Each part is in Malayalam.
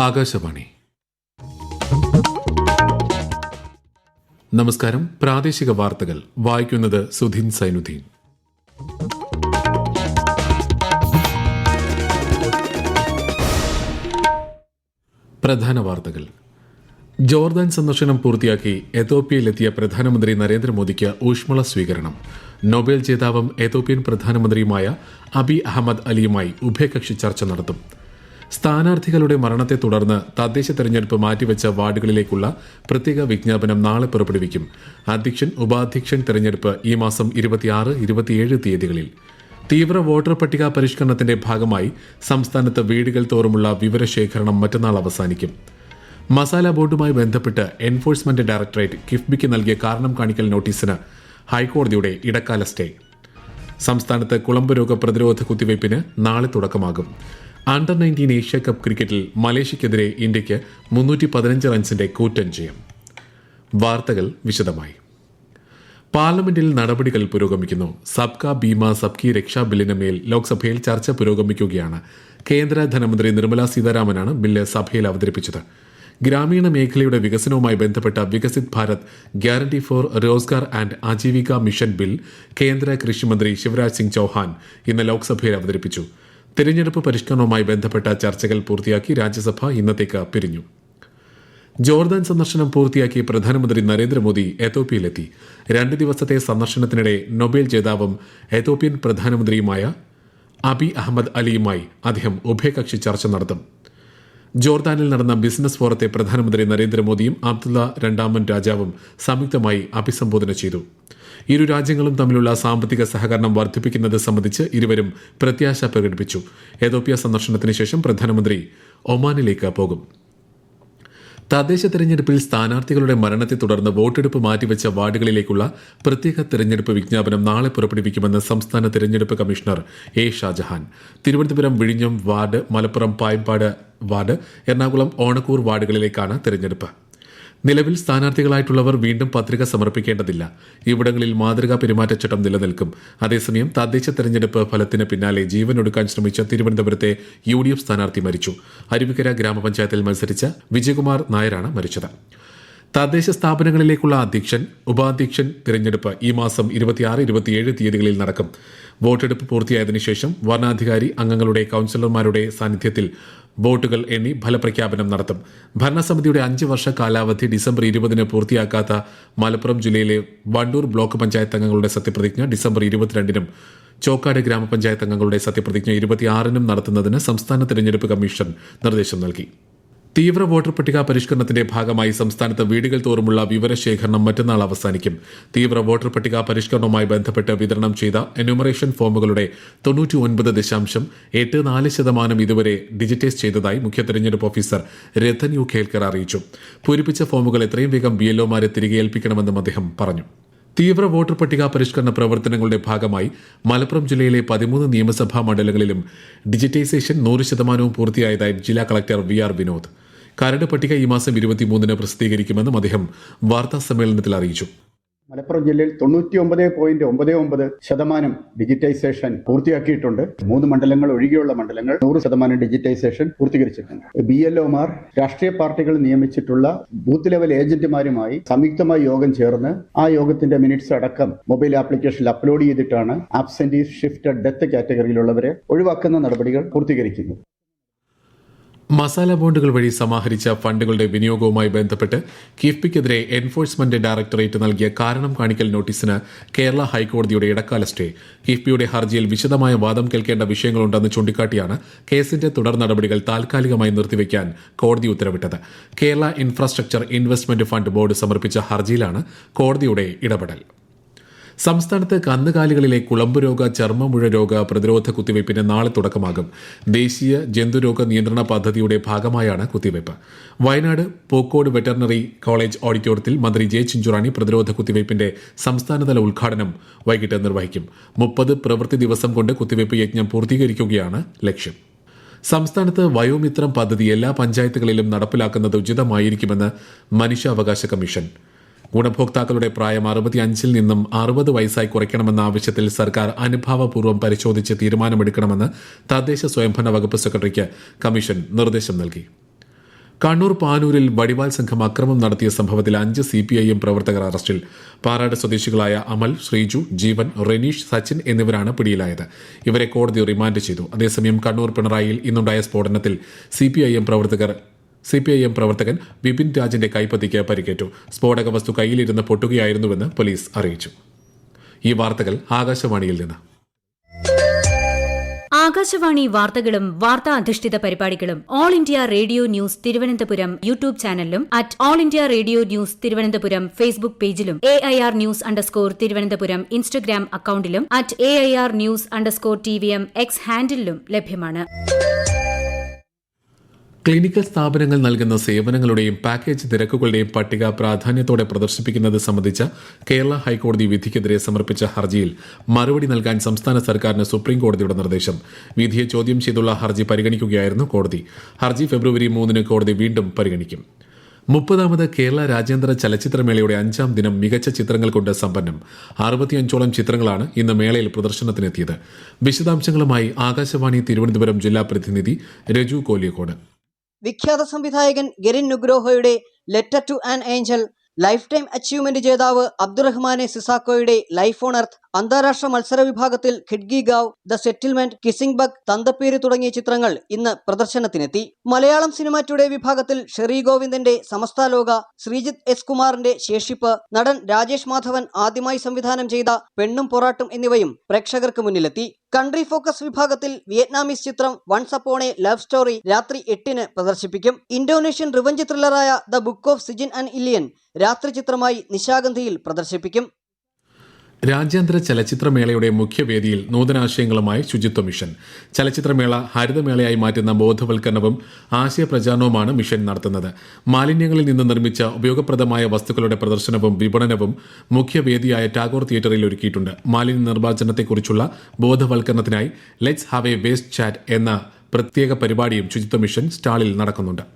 ആകാശവാണി. നമസ്കാരം. പ്രാദേശിക വാർത്തകൾ വായിക്കുന്നത് സുധീൻ സൈനുദ്ദീൻ. പ്രധാന വാർത്തകൾ. ജോർദാൻ സന്ദർശനം പൂർത്തിയാക്കി എത്യോപ്യയിലെത്തിയ പ്രധാനമന്ത്രി നരേന്ദ്രമോദിക്ക് ഊഷ്മള സ്വീകരണം. നൊബേൽ ജേതാവും എത്യോപ്യൻ പ്രധാനമന്ത്രിയുമായ അബി അഹമ്മദ് അലിയുമായി ഉഭയകക്ഷി ചർച്ച നടത്തും. സ്ഥാനാർത്ഥികളുടെ മരണത്തെ തുടർന്ന് തദ്ദേശ തെരഞ്ഞെടുപ്പ് മാറ്റിവെച്ച വാർഡുകളിലേക്കുള്ള പ്രത്യേക വിജ്ഞാപനം നാളെ പുറപ്പെടുവിക്കും. അധ്യക്ഷൻ, ഉപാധ്യക്ഷൻ തെരഞ്ഞെടുപ്പ് ഈ മാസം 26, 27 തീയതികളിൽ. തീവ്ര വോട്ടർ പട്ടിക പരിഷ്കരണത്തിന്റെ ഭാഗമായി സംസ്ഥാനത്ത് വീടുകൾ തോറുമുള്ള വിവരശേഖരണം മറ്റന്നാൾ അവസാനിക്കും. മസാല ബോർഡുമായി ബന്ധപ്പെട്ട് എൻഫോഴ്സ്മെന്റ് ഡയറക്ടറേറ്റ് കിഫ്ബിക്ക് നൽകിയ കാരണം കാണിക്കൽ നോട്ടീസിന് ഹൈക്കോടതിയുടെ ഇടക്കാല സ്റ്റേ. സംസ്ഥാനത്ത് കുളമ്പ് രോഗ പ്രതിരോധ കുത്തിവയ്പ്പിന് നാളെ തുടക്കമാകും. അണ്ടർ 19 ഏഷ്യ കപ്പ് ക്രിക്കറ്റിൽ മലേഷ്യക്കെതിരെ ഇന്ത്യയ്ക്ക് 315 റൺസിന്റെ കൂറ്റൻ ജയം. വാർത്തകൾ വിശദമായി. പാർലമെന്റിൽ നടപടികൾ പുരോഗമിക്കുന്നു. സബ്കാ ബീമ സബ്കി രക്ഷാ ബില്ലിന് മേൽ ലോക്സഭയിൽ ചർച്ച പുരോഗമിക്കുകയാണ്. കേന്ദ്ര ധനമന്ത്രി നിർമ്മല സീതാരാമനാണ് ബില്ല് സഭയിൽ അവതരിപ്പിച്ചത്. ഗ്രാമീണ മേഖലയുടെ വികസനവുമായി ബന്ധപ്പെട്ട Viksit Bharat guarantee four Rozgar and Aajeevika mission bill കേന്ദ്ര കൃഷിമന്ത്രി ശിവരാജ് സിംഗ് ചൌഹാൻ ഇന്ന് ലോക്സഭയിൽ അവതരിപ്പിച്ചു. തെരഞ്ഞെടുപ്പ് പരിഷ്കരണവുമായി ബന്ധപ്പെട്ട ചർച്ചകൾ പൂർത്തിയാക്കി രാജ്യസഭ ഇന്നത്തേക്ക് പിരിഞ്ഞു. ജോർദാൻ സന്ദർശനം പൂർത്തിയാക്കി പ്രധാനമന്ത്രി നരേന്ദ്രമോദി എത്യോപ്യയിലെത്തി. 2 ദിവസത്തെ സന്ദർശനത്തിനിടെ നൊബേൽ ജേതാവും എത്യോപ്യൻ പ്രധാനമന്ത്രിയുമായ അബി അഹമ്മദ് അലിയുമായി അദ്ദേഹം ഉഭയകക്ഷി ചർച്ച നടത്തും. ജോർദാനിൽ നടന്ന ബിസിനസ് ഫോറത്തെ പ്രധാനമന്ത്രി നരേന്ദ്രമോദിയും അബ്ദുള്ള രണ്ടാമൻ രാജാവും സംയുക്തമായി അഭിസംബോധന ചെയ്തു. ഇരു രാജ്യങ്ങളും തമ്മിലുള്ള സാമ്പത്തിക സഹകരണം വർദ്ധിപ്പിക്കുന്നത് സംബന്ധിച്ച് ഇരുവരും പ്രത്യാശ പ്രകടിപ്പിച്ചു. എത്യോപ്യ സന്ദർശനത്തിന് ശേഷം പ്രധാനമന്ത്രി ഒമാനിലേക്ക് പോകും. തദ്ദേശ തെരഞ്ഞെടുപ്പിൽ സ്ഥാനാർത്ഥികളുടെ മരണത്തെ തുടർന്ന് വോട്ടെടുപ്പ് മാറ്റിവെച്ച വാർഡുകളിലേക്കുള്ള പ്രത്യേക തെരഞ്ഞെടുപ്പ് വിജ്ഞാപനം നാളെ പുറപ്പെടുവിക്കുമെന്ന് സംസ്ഥാന തെരഞ്ഞെടുപ്പ് കമ്മീഷണർ എ ഷാജഹാൻ. തിരുവനന്തപുരം വിഴിഞ്ഞം വാർഡ്, മലപ്പുറം പായമ്പാട് വാർഡ്, എറണാകുളം ഓണക്കൂർ വാർഡുകളിലേക്കാണ് തെരഞ്ഞെടുപ്പ്. നിലവിൽ സ്ഥാനാർത്ഥികളായിട്ടുള്ളവർ വീണ്ടും പത്രിക സമർപ്പിക്കേണ്ടതില്ല. ഇവിടങ്ങളിൽ മാതൃകാ പെരുമാറ്റച്ചട്ടം നിലനിൽക്കും. അതേസമയം തദ്ദേശ തെരഞ്ഞെടുപ്പ് ഫലത്തിന് പിന്നാലെ ജീവനൊടുക്കാൻ ശ്രമിച്ച തിരുവനന്തപുരത്തെ UDF സ്ഥാനാർത്ഥി മരിച്ചു. അരുവിക്കര ഗ്രാമപഞ്ചായത്തിൽ മത്സരിച്ച വിജയകുമാർ നായരാണ് മരിച്ചത്. തദ്ദേശ സ്ഥാപനങ്ങളിലേക്കുള്ള അധ്യക്ഷൻ, ഉപാധ്യക്ഷൻ തിരഞ്ഞെടുപ്പ് ഈ മാസം 26, 27 തീയതികളിൽ നടക്കും. വോട്ടെടുപ്പ് പൂർത്തിയായതിനു ശേഷം വരണാധികാരി അംഗങ്ങളുടെ കൌൺസിലർമാരുടെ സാന്നിധ്യത്തിൽ വോട്ടുകൾ എണ്ണി ഫലപ്രഖ്യാപനം നടത്തും. ഭരണസമിതിയുടെ 5 വർഷ കാലാവധി ഡിസംബർ 20 പൂർത്തിയാക്കാത്ത മലപ്പുറം ജില്ലയിലെ വണ്ടൂർ ബ്ലോക്ക് പഞ്ചായത്ത് അംഗങ്ങളുടെ സത്യപ്രതിജ്ഞ ഡിസംബർ 22 ചോക്കാട് ഗ്രാമപഞ്ചായത്ത് അംഗങ്ങളുടെ സത്യപ്രതിജ്ഞ 26 നടത്തുന്നതിന് സംസ്ഥാന തെരഞ്ഞെടുപ്പ് കമ്മീഷൻ നിർദ്ദേശം നൽകി. തീവ്ര വോട്ടർ പട്ടിക പരിഷ്കരണത്തിന്റെ ഭാഗമായി സംസ്ഥാനത്ത് വീടുകൾ തോറുമുള്ള വിവരശേഖരണം മറ്റന്നാൾ അവസാനിക്കും. തീവ്ര വോട്ടർ പട്ടിക പരിഷ്കരണവുമായി ബന്ധപ്പെട്ട് വിതരണം ചെയ്ത എന്യൂമറേഷൻ ഫോമുകളുടെ 99.84% ഇതുവരെ ഡിജിറ്റൈസ് ചെയ്തതായി മുഖ്യ തെരഞ്ഞെടുപ്പ് ഓഫീസർ രത്തൻ യു ഖേൽക്കർ അറിയിച്ചു. പൂരിപ്പിച്ച ഫോമുകൾ എത്രയും വേഗം BLOമാരെ തിരികെ ഏൽപ്പിക്കണമെന്നും അദ്ദേഹം പറഞ്ഞു. തീവ്ര വോട്ടർ പട്ടിക പരിഷ്കരണ പ്രവർത്തനങ്ങളുടെ ഭാഗമായി മലപ്പുറം ജില്ലയിലെ 13 നിയമസഭാ മണ്ഡലങ്ങളിലും ഡിജിറ്റൈസേഷൻ 100% പൂർത്തിയായതായി ജില്ലാ കളക്ടർ VR വിനോദ്. കരട് പട്ടിക ഈ മാസം 23 പ്രസിദ്ധീകരിക്കുമെന്നും അദ്ദേഹം വാർത്താ സമ്മേളനത്തിൽ അറിയിച്ചു. മലപ്പുറം ജില്ലയിൽ 99.99% ഡിജിറ്റൈസേഷൻ പൂർത്തിയാക്കിയിട്ടുണ്ട്. 3 മണ്ഡലങ്ങൾ ഒഴികെയുള്ള മണ്ഡലങ്ങൾ 100% ഡിജിറ്റൈസേഷൻ പൂർത്തീകരിച്ചിട്ടുണ്ട്. BLOമാർ രാഷ്ട്രീയ പാർട്ടികൾ നിയമിച്ചിട്ടുള്ള ബൂത്ത് ലെവൽ ഏജന്റുമാരുമായി സംയുക്തമായി യോഗം ചേർന്ന് ആ യോഗത്തിന്റെ മിനിറ്റ്സ് അടക്കം മൊബൈൽ ആപ്ലിക്കേഷനിൽ അപ്ലോഡ് ചെയ്തിട്ടാണ് ആബ്സെന്റീസ്, ഷിഫ്റ്റ്, ഡെത്ത് കാറ്റഗറിയിലുള്ളവരെ ഒഴിവാക്കുന്ന നടപടികൾ പൂർത്തീകരിക്കുന്നത്. മസാല ബോണ്ടുകൾ വഴി സമാഹരിച്ച ഫണ്ടുകളുടെ വിനിയോഗവുമായി ബന്ധപ്പെട്ട് കിഫ്ബിക്കെതിരെ എൻഫോഴ്സ്മെന്റ് ഡയറക്ടറേറ്റ് നൽകിയ കാരണം കാണിക്കൽ നോട്ടീസിന് കേരള ഹൈക്കോടതിയുടെ ഇടക്കാല സ്റ്റേ. കിഫ്ബിയുടെ ഹർജിയിൽ വിശദമായ വാദം കേൾക്കേണ്ട വിഷയങ്ങളുണ്ടെന്ന് ചൂണ്ടിക്കാട്ടിയാണ് കേസിന്റെ തുടർ നടപടികൾ താൽക്കാലികമായി നിർത്തിവെക്കാൻ കോടതി ഉത്തരവിട്ടത്. Kerala infrastructure investment fund board സമർപ്പിച്ച ഹർജിയിലാണ് കോടതിയുടെ ഇടപെടൽ. സംസ്ഥാനത്ത് കന്നുകാലികളിലെ കുളമ്പ് രോഗ, ചർമ്മമുഴ രോഗ പ്രതിരോധ കുത്തിവയ്പ്പിന് നാളെ തുടക്കമാകും. ദേശീയ ജന്തുരോഗ നിയന്ത്രണ പദ്ധതിയുടെ ഭാഗമായാണ് കുത്തിവയ്പ്. വയനാട് പൂക്കോട് വെറ്ററിനറി കോളേജ് ഓഡിറ്റോറിയത്തിൽ മന്ത്രി ജെ ചിഞ്ചുറാണി പ്രതിരോധ കുത്തിവയ്പ്പിന്റെ സംസ്ഥാനതല ഉദ്ഘാടനം വൈകിട്ട് നിർവഹിക്കും. 30 പ്രവൃത്തി ദിവസം കൊണ്ട് കുത്തിവയ്പ് യജ്ഞം പൂർത്തീകരിക്കുകയാണ് ലക്ഷ്യം. സംസ്ഥാനത്ത് വയോമിത്രം പദ്ധതി എല്ലാ പഞ്ചായത്തുകളിലും നടപ്പിലാക്കുന്നത് ഉചിതമായിരിക്കുമെന്ന് മനുഷ്യാവകാശ കമ്മീഷൻ. ഗുണഭോക്താക്കളുടെ പ്രായം 65 നിന്നും 60 വയസ്സായി കുറയ്ക്കണമെന്ന ആവശ്യത്തിൽ സർക്കാർ അനുഭാവപൂർവ്വം പരിശോധിച്ച് തീരുമാനമെടുക്കണമെന്ന് തദ്ദേശ സ്വയംഭരണ വകുപ്പ് സെക്രട്ടറിക്ക് കമ്മീഷൻ നിർദ്ദേശം നൽകി. കണ്ണൂർ പാനൂരിൽ വടിവാൾ സംഘം അക്രമം നടത്തിയ സംഭവത്തിൽ 5 CPIM പ്രവർത്തകർ അറസ്റ്റിൽ. പാറാട് സ്വദേശികളായ അമൽ, ശ്രീജു, ജീവൻ, റെനീഷ്, സച്ചിൻ എന്നിവരാണ് പിടിയിലായത്. ഇവരെ കോടതി റിമാൻഡ് ചെയ്തു. അതേസമയം കണ്ണൂർ പിണറായിയിൽ ഇന്നുണ്ടായ സ്ഫോടനത്തിൽ CPIM പ്രവർത്തകൻ വിപിൻ രാജിന്റെ കൈപ്പത്തിക്ക് പരിക്കേറ്റു. സ്ഫോടക വസ്തു കയ്യിലിരുന്ന് പൊട്ടുകയായിരുന്നുവെന്ന് പോലീസ് അറിയിച്ചു. ഈ വാർത്തകൾ ആകാശവാണിയിൽ നിന്ന്. ആകാശവാണി വാർത്തകളും വാർത്താ അധിഷ്ഠിത പരിപാടികളും All India Radio news Thiruvananthapuram YouTube ചാനലിലും @All India Radio news Thiruvananthapuram Facebook പേജിലും AIR ന്യൂസ് _ ഇൻസ്റ്റഗ്രാം അക്കൌണ്ടിലും @AIR ന്യൂസ് _TVM X ഹാൻഡിലും ലഭ്യമാണ്. ക്ലിനിക്കൽ സ്ഥാപനങ്ങൾ നൽകുന്ന സേവനങ്ങളുടെയും പാക്കേജ് നിരക്കുകളുടെയും പട്ടിക പ്രാധാന്യത്തോടെ പ്രദർശിപ്പിക്കുന്നത് സംബന്ധിച്ച കേരള ഹൈക്കോടതി വിധിക്കെതിരെ സമർപ്പിച്ച ഹർജിയിൽ മറുപടി നൽകാൻ സംസ്ഥാന സർക്കാരിന് സുപ്രീംകോടതിയുടെ നിർദ്ദേശം. വിധിയെ ചോദ്യം ചെയ്തുള്ള ഹർജി പരിഗണിക്കുകയായിരുന്നു കോടതി. ഹർജി ഫെബ്രുവരി 3 കോടതി വീണ്ടും പരിഗണിക്കും. 30ാമത് കേരള രാജ്യാന്തര ചലച്ചിത്രമേളയുടെ 5ാം ദിനം മികച്ച ചിത്രങ്ങൾ കൊണ്ട് സമ്പന്നം. 65ഓളം ചിത്രങ്ങളാണ് ഇന്ന് മേളയിൽ പ്രദർശനത്തിനെത്തിയത്. വിശദാംശങ്ങളുമായി ആകാശവാണി തിരുവനന്തപുരം ജില്ലാ പ്രതിനിധി രജു കോലിയക്കോട്. വിഖ്യാത സംവിധായകൻ ഗെറിൻ നുഗ്രോഹോയുടെ letter to an angel, lifetime achievement ജേതാവ് അബ്ദുറഹ്മാനെ സിസാക്കോയുടെ ലൈഫ് ഓൺ എർത്ത്, അന്താരാഷ്ട്ര മത്സര വിഭാഗത്തിൽ Khidki Gaon, the settlement, kissing bug, Thanthapperu തുടങ്ങിയ ചിത്രങ്ങൾ ഇന്ന് പ്രദർശനത്തിനെത്തി. മലയാളം സിനിമ ടുഡേ വിഭാഗത്തിൽ ഷെറി ഗോവിന്ദന്റെ സമസ്താലോക, ശ്രീജിത്ത് S കുമാറിന്റെ ശേഷിപ്പ്, നടൻ രാജേഷ് മാധവൻ ആദ്യമായി സംവിധാനം ചെയ്ത പെണ്ണും പൊറാട്ടും എന്നിവയും പ്രേക്ഷകർക്ക് മുന്നിലെത്തി. കൺട്രി ഫോക്കസ് വിഭാഗത്തിൽ വിയറ്റ്നാമീസ് ചിത്രം once upon a love story രാത്രി 8 പ്രദർശിപ്പിക്കും. ഇന്തോനേഷ്യൻ റിവഞ്ച് ത്രില്ലറായ the book of Sijjin and Illiyin രാത്രി ചിത്രമായി നിശാഗന്ധിയിൽ പ്രദർശിപ്പിക്കും. രാജ്യാന്തര ചലച്ചിത്രമേളയുടെ മുഖ്യവേദിയിൽ നൂതനാശയങ്ങളുമായി ശുചിത്വ മിഷൻ. ചലച്ചിത്രമേള ഹരിതമേളയായി മാറ്റുന്ന ബോധവൽക്കരണവും ആശയപ്രചാരണവുമാണ് മിഷൻ നടത്തുന്നത്. മാലിന്യങ്ങളിൽ നിന്ന് നിർമ്മിച്ച ഉപയോഗപ്രദമായ വസ്തുക്കളുടെ പ്രദർശനവും വിപണനവും മുഖ്യവേദിയായ ടാഗോർ തിയേറ്ററിൽ ഒരുക്കിയിട്ടുണ്ട്. മാലിന്യ നിർമ്മാർജ്ജനത്തെക്കുറിച്ചുള്ള ബോധവൽക്കരണത്തിനായി let's have a waste chat എന്ന പ്രത്യേക പരിപാടിയും ശുചിത്വ മിഷൻ സ്റ്റാളിൽ നടക്കുന്നുണ്ട്.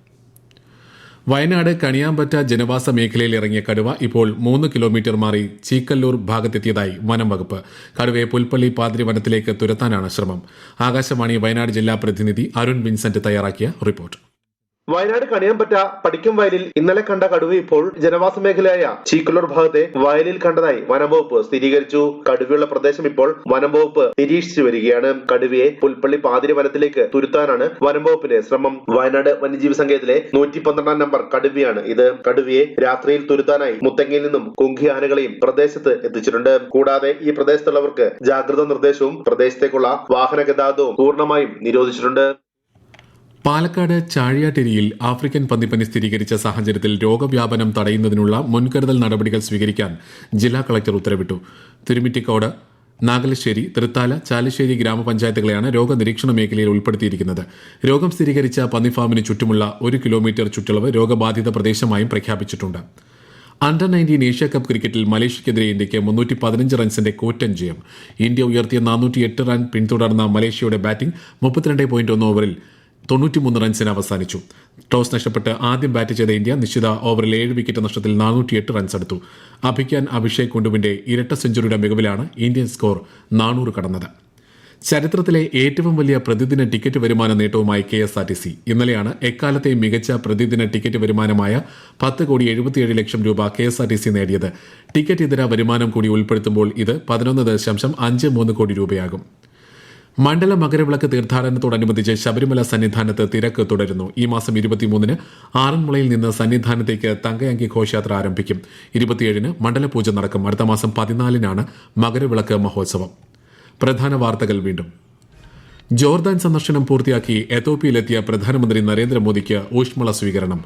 വയനാട് കണിയാമ്പറ്റ ജനവാസ മേഖലയിൽ ഇറങ്ങിയ കടുവ ഇപ്പോൾ 3 കിലോമീറ്റർ മാറി ചീക്കല്ലൂർ ഭാഗത്തെത്തിയതായി വനം വകുപ്പ്. കടുവയെ പുൽപ്പള്ളി പാതിരി വനത്തിലേക്ക് തുരത്താനാണ് ശ്രമം. ആകാശവാണി വയനാട് ജില്ലാ പ്രതിനിധി അരുൺ വിൻസെന്റ് തയ്യാറാക്കിയ റിപ്പോർട്ട്. വയനാട് കണിയാമ്പറ്റ പടിക്കും വയലിൽ ഇന്നലെ കണ്ട കടുവ ഇപ്പോൾ ജനവാസ മേഖലയായ ചീക്കല്ലൂർ ഭാഗത്തെ വയലിൽ കണ്ടതായി വനംവകുപ്പ് സ്ഥിരീകരിച്ചു. കടുവയുള്ള പ്രദേശം ഇപ്പോൾ വനംവകുപ്പ് നിരീക്ഷിച്ചു വരികയാണ്. കടുവയെ പുൽപ്പള്ളി പാതിരി വനത്തിലേക്ക് തുരുത്താനാണ് വനംവകുപ്പിന്റെ ശ്രമം. വയനാട് വന്യജീവി സങ്കേതത്തിലെ 112 നമ്പർ കടുവയാണ് ഇത്. കടുവയെ രാത്രിയിൽ തുരുത്താനായി മുത്തങ്ങയിൽ നിന്നും കുങ്കി ആനകളെയും പ്രദേശത്ത് എത്തിച്ചിട്ടുണ്ട്. കൂടാതെ ഈ പ്രദേശത്തുള്ളവർക്ക് ജാഗ്രതാ നിർദ്ദേശവും പ്രദേശത്തേക്കുള്ള വാഹന ഗതാഗതവും പൂർണ്ണമായും നിരോധിച്ചിട്ടുണ്ട്. പാലക്കാട് ചാഴിയാട്ടിരിയിൽ ആഫ്രിക്കൻ പന്നിപ്പനി സ്ഥിരീകരിച്ച സാഹചര്യത്തിൽ രോഗവ്യാപനം തടയുന്നതിനുള്ള മുൻകരുതൽ നടപടികൾ സ്വീകരിക്കാൻ ജില്ലാ കളക്ടർ ഉത്തരവിട്ടു. തിരുമിറ്റിക്കോട്, നാഗലശ്ശേരി, തൃത്താല, ചാലശ്ശേരി ഗ്രാമപഞ്ചായത്തുകളെയാണ് രോഗനിരീക്ഷണ മേഖലയിൽ ഉൾപ്പെടുത്തിയിരിക്കുന്നത്. രോഗം സ്ഥിരീകരിച്ച പന്നിഫാമിന് ചുറ്റുമുള്ള 1 കിലോമീറ്റർ ചുറ്റളവ് രോഗബാധിത പ്രദേശമായും പ്രഖ്യാപിച്ചിട്ടുണ്ട്. അണ്ടർ 19 ഏഷ്യ കപ്പ് ക്രിക്കറ്റിൽ മലേഷ്യക്കെതിരെ ഇന്ത്യയ്ക്ക് 315 റൺസിന്റെ കൂറ്റൻ ജയം. ഇന്ത്യ ഉയർത്തിയ 408 റൺ പിന്തുടർന്ന മലേഷ്യയുടെ ബാറ്റിംഗ് 32.1 ഓവറിൽ 93 റൺസിന് അവസാനിച്ചു. ടോസ് നഷ്ടപ്പെട്ട് ആദ്യം ബാറ്റ് ചെയ്ത ഇന്ത്യ നിശ്ചിത ഓവറിൽ 7 വിക്കറ്റ് നഷ്ടത്തിൽ 408 റൺസ് എടുത്തു. അഭിഷേക് കുണ്ടുവിന്റെ ഇരട്ട സെഞ്ചുറിയുടെ മികവിലാണ് ഇന്ത്യൻ സ്കോർ 400 കടന്നത്. ചരിത്രത്തിലെ ഏറ്റവും വലിയ പ്രതിദിന ടിക്കറ്റ് വരുമാന നേട്ടവുമായി KSRTC. ഇന്നലെയാണ് എക്കാലത്തെ മികച്ച പ്രതിദിന ടിക്കറ്റ് വരുമാനമായ 10,77,00,000 രൂപ KSRTC നേടിയത്. ടിക്കറ്റ് ഇതര വരുമാനം കൂടി ഉൾപ്പെടുത്തുമ്പോൾ ഇത് 11.53 കോടി രൂപയാകും. മണ്ഡല മകരവിളക്ക് തീർത്ഥാടനത്തോടനുബന്ധിച്ച് ശബരിമല സന്നിധാനത്ത് തിരക്ക് തുടരുന്നു. ഈ മാസം 23-ന് ആറന്മുളയിൽ നിന്ന് സന്നിധാനത്തേക്ക് തങ്കയങ്കി ഘോഷയാത്ര ആരംഭിക്കും. 27-ന് മണ്ഡലപൂജ നടക്കും. അടുത്ത മാസം 14-നാണ് മകരവിളക്ക് മഹോത്സവം. പ്രധാന വാർത്തകൾ വീണ്ടും. ജോർദാൻ സന്ദർശനം പൂർത്തിയാക്കി എത്തോപ്യയിലെത്തിയ പ്രധാനമന്ത്രി നരേന്ദ്രമോദിക്ക് ഊഷ്മള സ്വീകരണം.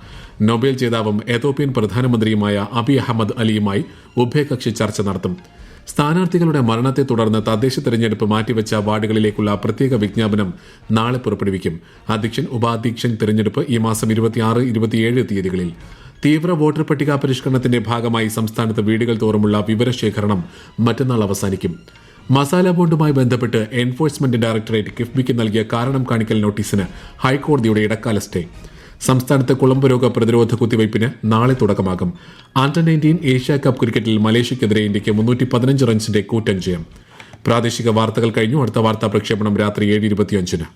നൊബേൽ ജേതാവും എത്തോപ്യൻ പ്രധാനമന്ത്രിയുമായ അബി അഹമ്മദ് അലിയുമായി ഉഭയകക്ഷി ചർച്ച നടത്തും. സ്ഥാനാർത്ഥികളുടെ മരണത്തെ തുടർന്ന് തദ്ദേശ തെരഞ്ഞെടുപ്പ് മാറ്റിവെച്ച വാർഡുകളിലേക്കുള്ള പ്രത്യേക വിജ്ഞാപനം നാളെ പുറപ്പെടുവിക്കും. അധ്യക്ഷൻ, ഉപാധ്യക്ഷൻ തെരഞ്ഞെടുപ്പ് ഈ മാസം 26, 27 തീയതികളിൽ. തീവ്ര വോട്ടർ പട്ടിക പരിഷ്കരണത്തിന്റെ ഭാഗമായി സംസ്ഥാനത്ത് വീടുകൾ തോറുമുള്ള വിവരശേഖരണം മറ്റന്നാൾ അവസാനിക്കും. മസാല ബോണ്ടുമായി ബന്ധപ്പെട്ട് എൻഫോഴ്സ്മെന്റ് ഡയറക്ടറേറ്റ് കിഫ്ബിക്ക് നൽകിയ കാരണം കാണിക്കൽ നോട്ടീസിന് ഹൈക്കോടതിയുടെ ഇടക്കാല സ്റ്റേ. സംസ്ഥാനത്ത് കുളമ്പ് രോഗ പ്രതിരോധ കുത്തിവയ്പ്പിന് നാളെ തുടക്കമാകും. അണ്ടർ 19 ഏഷ്യ കപ്പ് ക്രിക്കറ്റിൽ മലേഷ്യക്കെതിരെ ഇന്ത്യയ്ക്ക് 315 റൺസിന്റെ കൂറ്റൻ ജയം. പ്രാദേശിക വാർത്തകൾ കഴിഞ്ഞു. അടുത്ത വാർത്താ പ്രക്ഷേപണം രാത്രി 7:25-ന്.